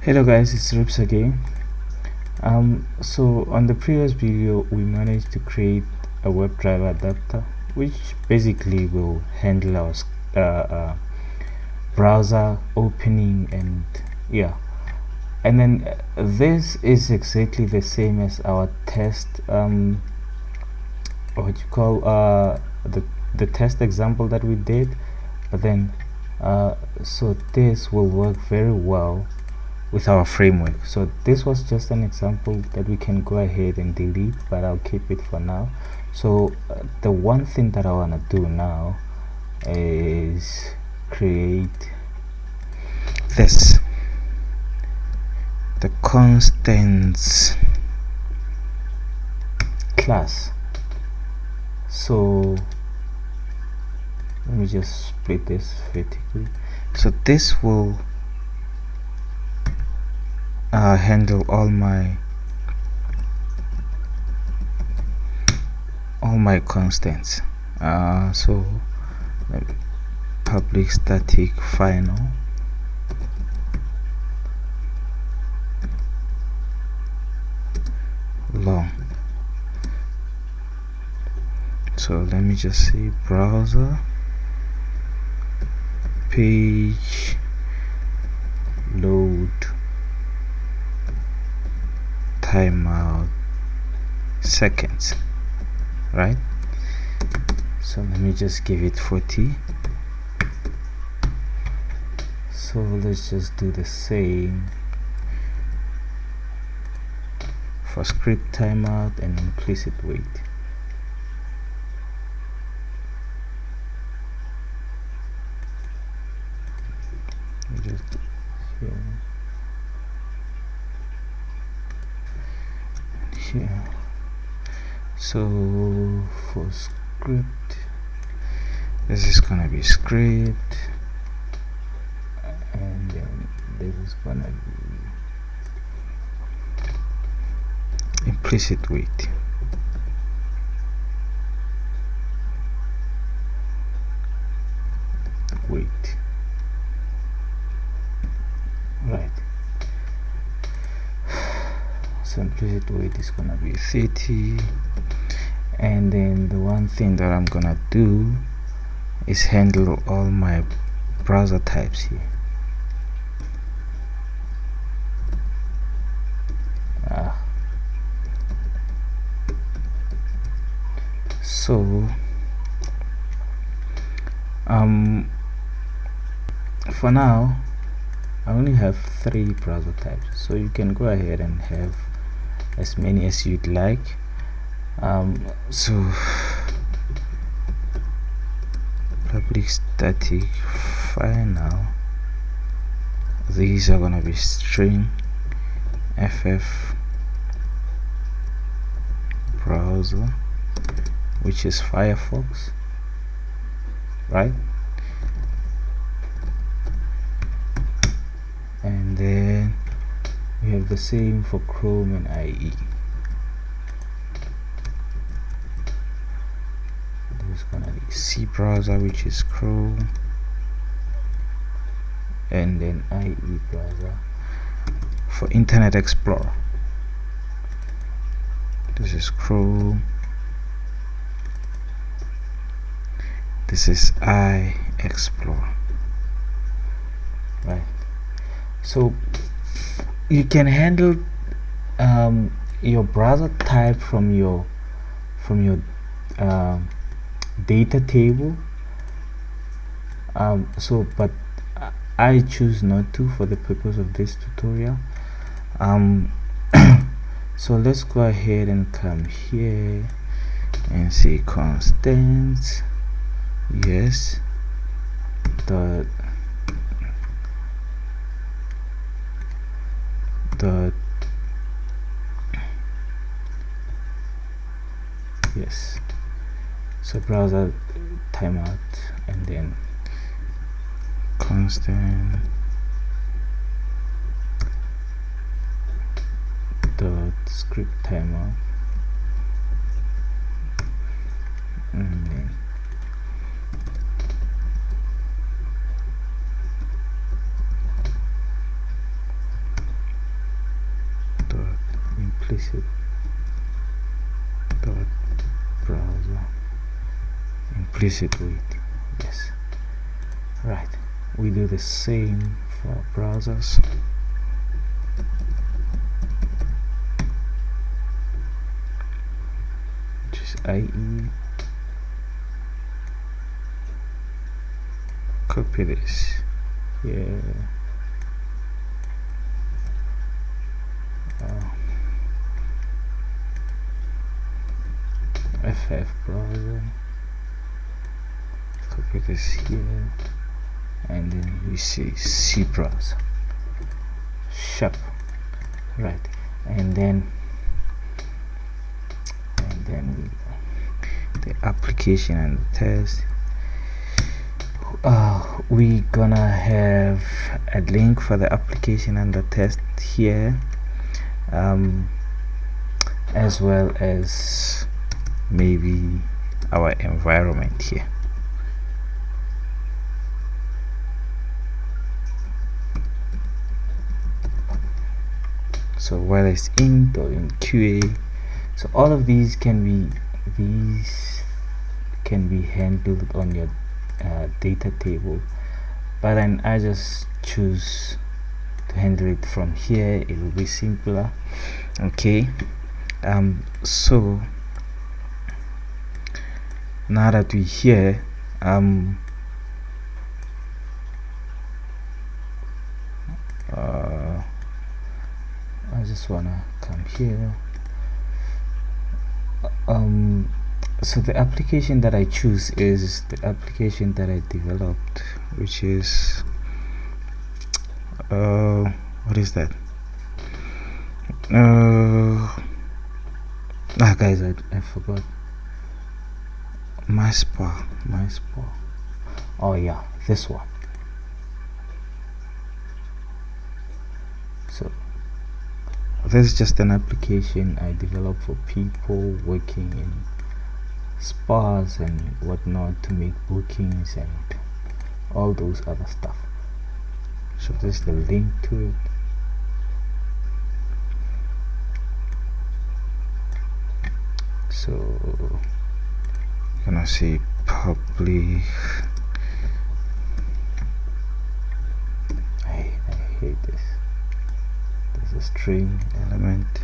Hello guys, it's Rips again. So on the previous video we managed to create a WebDriver adapter which basically will handle our browser opening and and then this is exactly the same as our test what you call the test example that we did, but then so this will work very well with our framework. So this was just an example that we can go ahead and delete, but I'll keep it for now. So the one thing that I want to do now is create this, the constants class. So let me just split this vertically. So this will handle all my constants. So public static final long. So let me just say browser page load timeout seconds, right? So let me just give it 40. So let's just do the same for script timeout and implicit wait. Just here. So for script, this is gonna be script, and then this is gonna be implicit wait. Right. So implicit wait is gonna be 30, and then the one thing that I'm gonna do is handle all my browser types here. So for now I only have 3 browser types, so you can go ahead and have as many as you'd like. So public static final, these are gonna be string ff browser, which is Firefox, right? And then we have the same for Chrome and IE. There's gonna be C browser, which is Chrome, and then IE browser for Internet Explorer. This is Chrome, this is iExplore, right? So you can handle your browser type from your data table. But I choose not to for the purpose of this tutorial. So let's go ahead and come here and say constants, yes, dot yes, so browser timeout, and then constant dot script timeout, and then implicit dot browser implicit wait. Yes, right. We do the same for our browsers. Just IE, copy this. Yeah. FF browser, copy this here, and then we see C browser, sharp, right, and then the application and the test. We gonna have a link for the application and the test here, as well as maybe our environment here. So whether it's int or in QA, so all of these can be handled on your data table, but then I just choose to handle it from here. It will be simpler. Okay, so now that we're here, I just wanna come here. So the application that I choose is the application that I developed, which is what is that? Guys, I forgot. My spa. Oh yeah, this one. So this is just an application I developed for people working in spas and whatnot to make bookings and all those other stuff. So this is the link to it. So gonna say public. I hate this. There's a string element.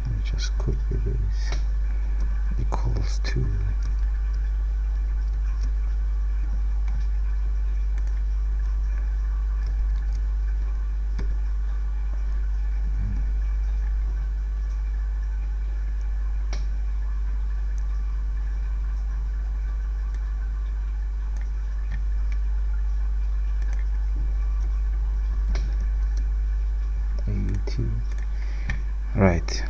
Let me just copy this. Equals to AUT. Right.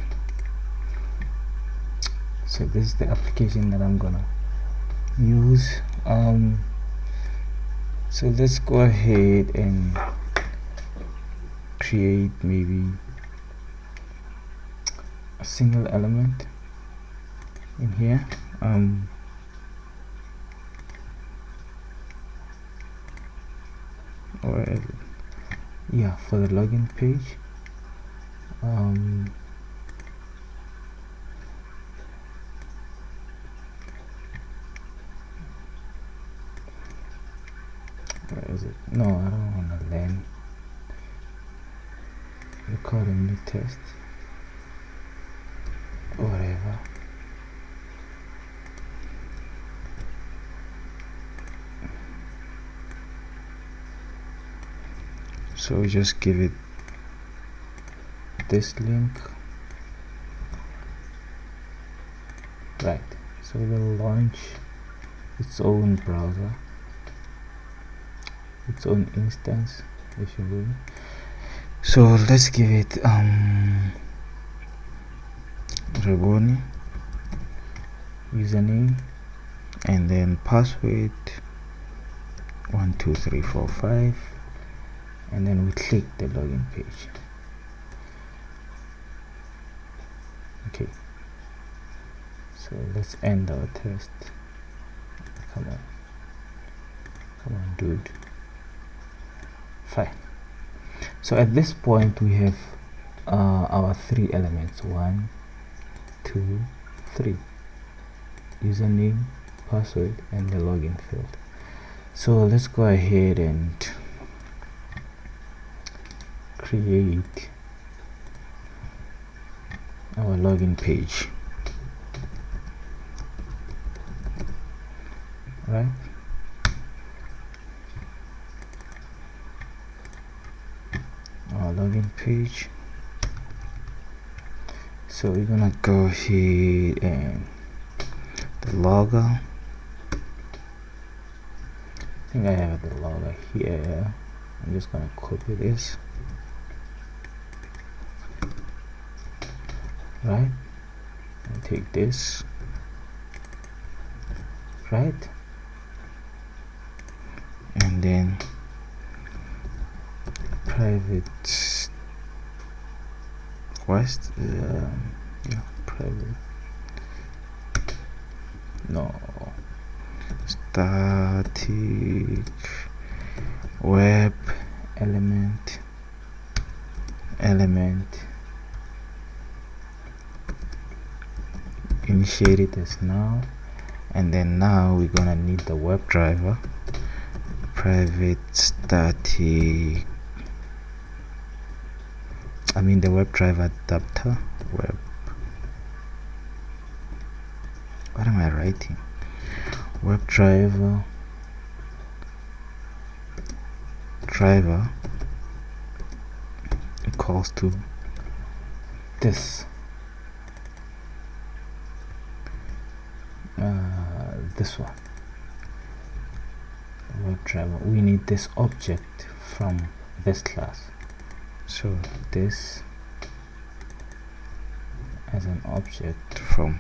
So this is the application that I'm gonna use. So let's go ahead and create maybe a single element in here. Or yeah, for the login page. Where is it? No, I don't want to learn. Record a new test. Whatever. So we just give it this link. Right. So it will launch its own browser, its own instance, if you will. So let's give it Reboni username and then password 12345, and then we click the login page. Okay, so let's end our test. Come on dude. Fine. So at this point we have our 3 elements: 1, 2, 3, username, password, and the login field. So let's go ahead and create our login page. Right, our login page. So we're gonna go ahead and the logo. I think I have the logo here. I'm just gonna copy this, right, and take this, right, and then private west, yeah, private, no, static web element initiate it as now, and then now we're gonna need the web driver, private static, the web driver adapter, what am I writing? Web driver equals to this, this one, web driver. We need this object from this class, so this as an object from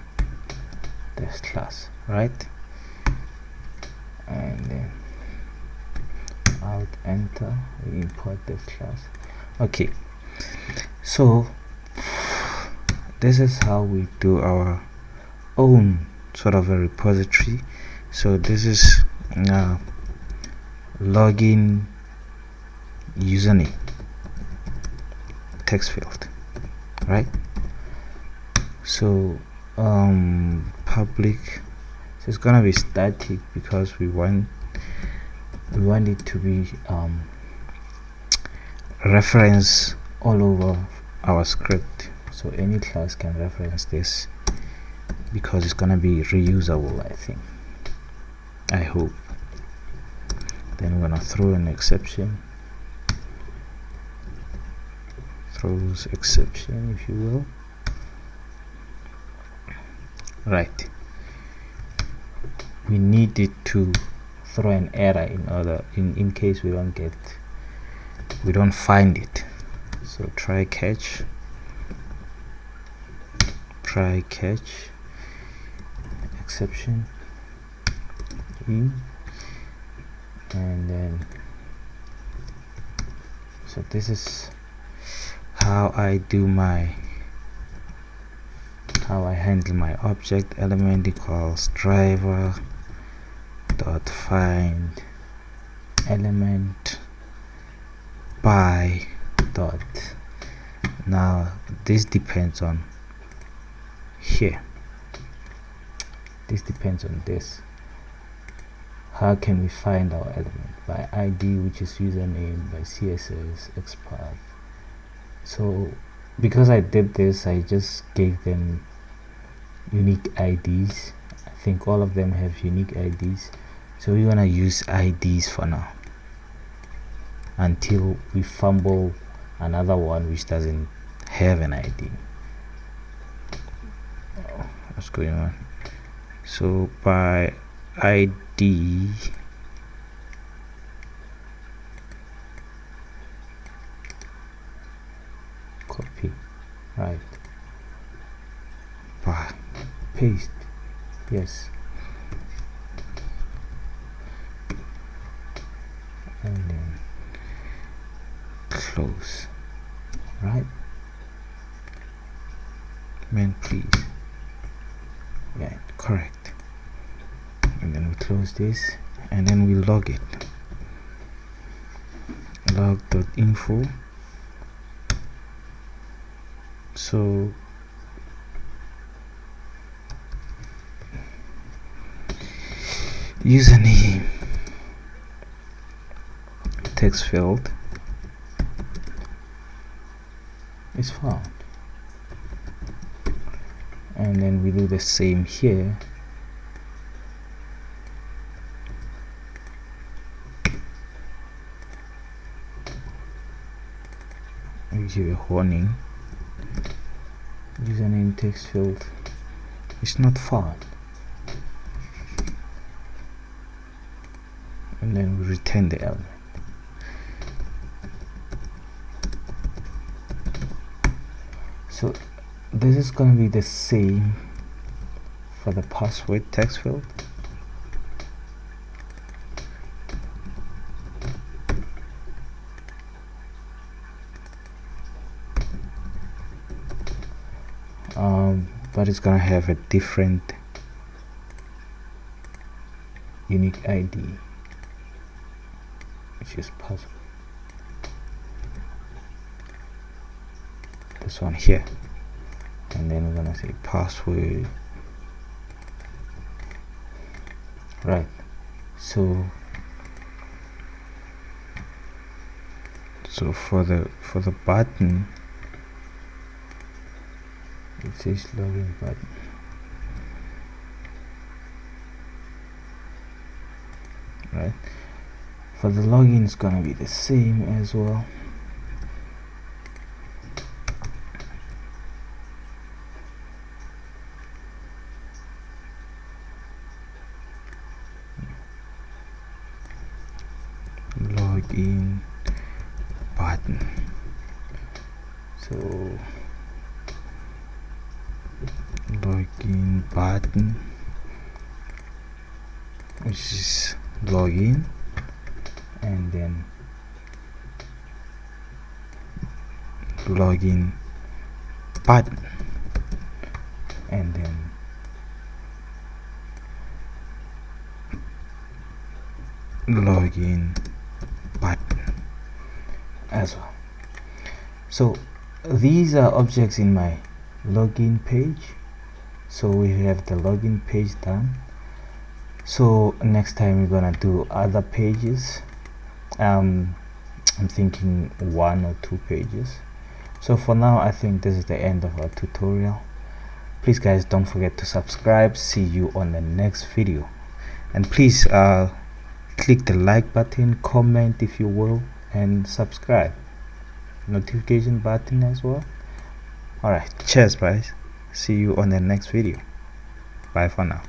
this class, right? And then Alt enter, we import this class. Okay, so this is how we do our own sort of a repository. So this is login username text field, right? So public, so it's gonna be static because we want it to be reference all over our script, so any class can reference this because it's gonna be reusable, I hope. Then we're gonna throw an exception, throws exception, if you will, right? We need it to throw an error in case we don't find it. So try catch, exception in, and then so this is how I handle my object. Element equals driver dot find element by dot. Now this depends on here, this depends on this. How can we find our element? By ID, which is username, by CSS, XPath. So because I did this, I just gave them unique IDs. I think all of them have unique IDs, so we're gonna use IDs for now until we fumble another one which doesn't have an ID. What's going on? So by ID copy, right, by paste, yes, and then close, right? Man, please, yeah, correct. And then we close this, and then we log it, log.info, So username text field is found, and then we do the same here. We give a warning, username text field is not found, and then we return the element. So this is going to be the same for the password text field. But it's gonna have a different unique ID, which is password. This one here, and then we're gonna say password. Right. So for the button, it says login button. Right. For the login, it's gonna be the same as well. Login button. So login button, which is login, and then login button, and then login button as well. So these are objects in my login page. So we have the login page done. So next time we're gonna do other pages. I'm thinking 1 or 2 pages. So for now, I think this is the end of our tutorial. Please guys, don't forget to subscribe. See you on the next video, and please click the like button, comment if you will, and subscribe, notification button as well. Alright, cheers guys, see you on the next video. Bye for now.